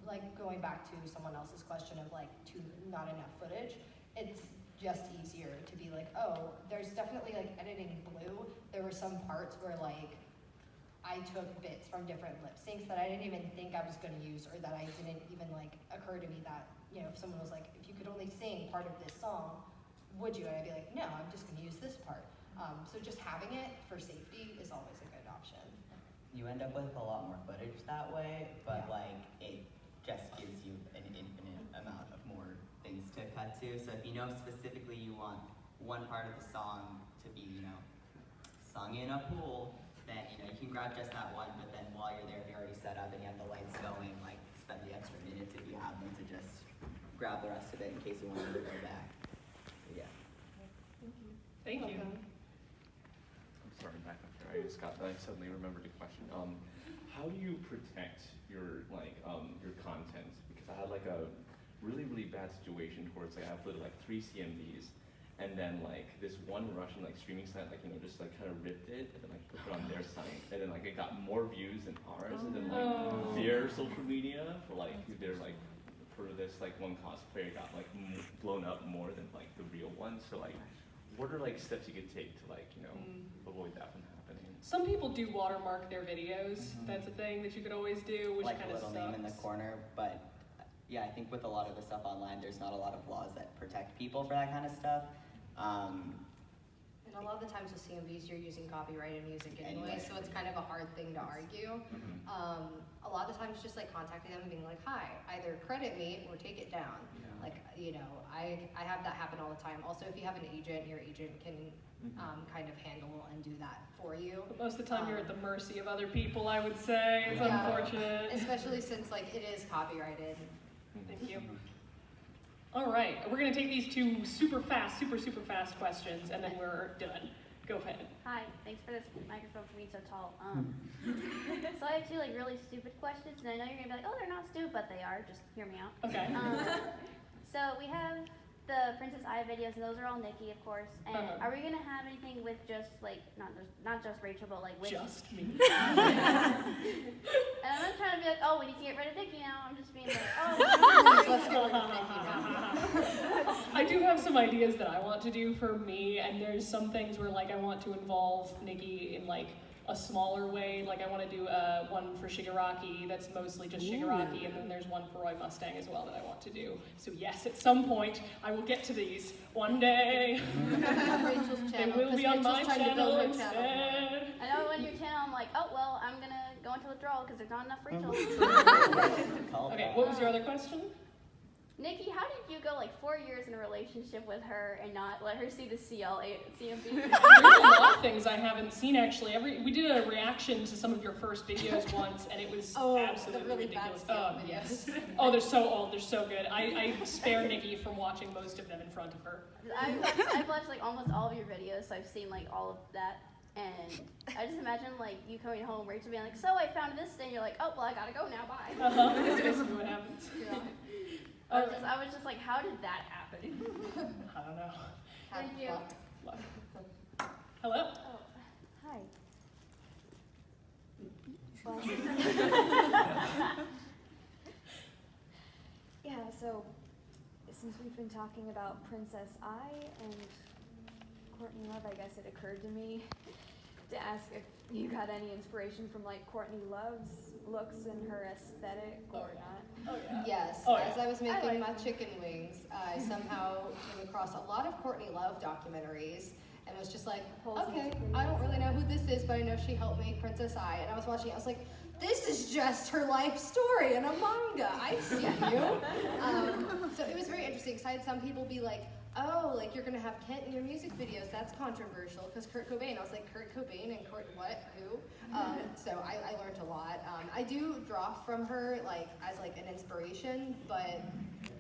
like going back to someone else's question of like not enough footage. It's just easier to be like, oh, there's definitely like editing Blue. There were some parts where like I took bits from different lip syncs that I didn't even think I was going to use, or that I didn't even like occur to me that, you know, if someone was like, if you could only sing part of this song, would you? And I'd be like, no, I'm just going to use this part. So just having it for safety is always a good option. You end up with a lot more footage that way, but like it just gives you an infinite amount of more things to cut to. So if you know specifically you want one part of the song to be, you know, sung in a pool, then you know you can grab just that one. But then while you're there, if you're already set up and you have the lights going, like spend the extra minutes if you have them to just grab the rest of it in case you want to go back. But yeah. Thank you. I'm sorry, back up there. I suddenly remembered a question. How do you protect your your content? Because I had like a really bad situation where it's like I uploaded like 3 CMVs, and then like this one Russian like streaming site like just like kind of ripped it and then like put it on their site, and then like it got more views than ours, and then like their social media for like their like for this like one cosplayer got like blown up more than like the real one. So like, what are like steps you could take to like avoid that from happening? Some people do watermark their videos. That's a thing that you could always do, which like kind a of little sucks. name in the corner, but yeah, I think with a lot of the stuff online, there's not a lot of laws that protect people for that kind of stuff. And a lot of the times with CMVs, you're using copyrighted music anyway, so it's kind of a hard thing to argue. A lot of the times just like contacting them and being like, hi, either credit me or take it down. Yeah. Like, you know, I have that happen all the time. Also, if you have an agent, your agent can kind of handle and do that for you. But most of the time you're at the mercy of other people, I would say. It's unfortunate. Especially since like it is copyrighted. Thank you. All right, we're gonna take these 2 super fast questions, and then we're done. Go ahead. Hi, thanks for this microphone for being so tall. So I have 2 like really stupid questions, and I know you're gonna be like, oh, they're not stupid, but they are. Just hear me out. Okay. So we have the Princess I videos, and those are all Nikki, of course. And are we gonna have anything with just like not just Rachel, but like with just me? And I'm not trying to be like, oh, we need to get rid of Nikki now. I'm just being like, oh. Let's get rid of Nikki now. I do have some ideas that I want to do for me, and there's some things where like I want to involve Nikki in like a smaller way. Like I want to do one for Shigaraki that's mostly just Shigaraki, and then there's one for Roy Mustang as well that I want to do. So yes, at some point I will get to these one day. Rachel's channel. They will be on my channel channel. instead. I know on your channel, I'm like, oh well, I'm gonna go into withdrawal because there's not enough Rachel. Okay, what was your other question? Nikki, how did you go like 4 years in a relationship with her and not let her see the CMV? There's a lot of things I haven't seen actually. We did a reaction to some of your first videos once, and it was absolutely really ridiculous. bad Yes. Oh, they're so old. They're so good. I spare Nikki from watching most of them in front of her. I've watched like almost all of your videos, so I've seen like all of that. And I just imagine like you coming home, Rachel being like, so I found this thing. You're like, oh well, I gotta go now. Bye. That's basically what happens. Yeah. I was just like, how did that happen? I don't know. Thank you. Hello? Oh, hi. Yeah, so since we've been talking about Princess I and Courtney Love, I guess it occurred to me to ask if you got any inspiration from like Courtney Love's looks and her aesthetic or not. Oh yeah. Yes, as I was making my chicken wings, I somehow came across a lot of Courtney Love documentaries and was just like, okay, I don't really know who this is, but I know she helped make Princess I. And I was watching it, I was like, this is just her life story in a manga. I see you. So it was very interesting because I had some people be like, oh, like you're gonna have Kent in your music videos. That's controversial because Kurt Cobain. I was like, Kurt Cobain and who? So I learned a lot. I do draw from her like as like an inspiration, but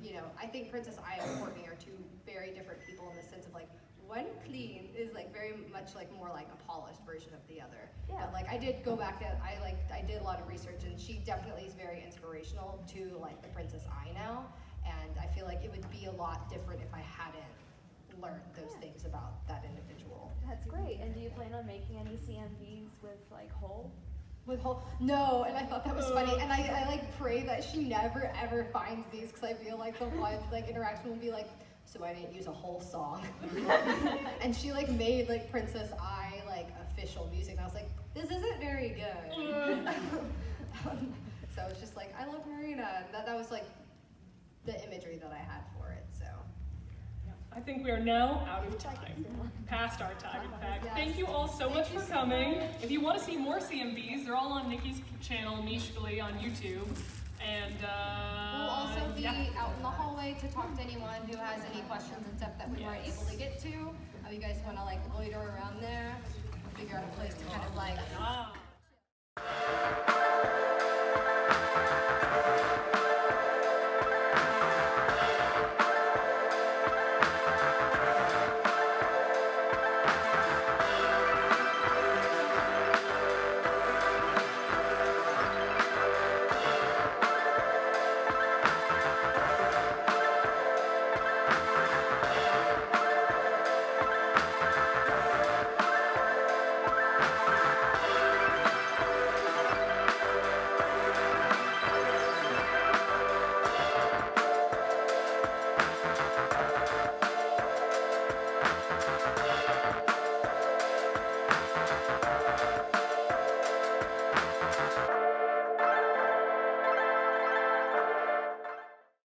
you know, I think Princess I and Courtney are 2 very different people in the sense of like one clean is like very much like more like a polished version of the other. Yeah. But like I did go back and I did a lot of research, and she definitely is very inspirational to like the Princess I now. And I feel like it would be a lot different if I hadn't learned those things about that individual. That's great. And do you plan on making any CMVs with like Hole? with whole no, and I thought that was funny, and I like pray that she never ever finds these because I feel like the one like interaction will be like, so I didn't use a whole song, and she like made like Princess I like official music, and I was like, this isn't very good. So it's just like I love Marina, and that was like the imagery that I had for it. So. I think we are now out of time, past our time, in fact. Yes. Thank you all so much for coming. If you want to see more CMVs, they're all on Nikki's channel, Mishkali, on YouTube. And we'll also be out in the hallway to talk to anyone who has any questions and stuff that we weren't able to get to. If you guys want to like loiter around there, figure out a place to kind of like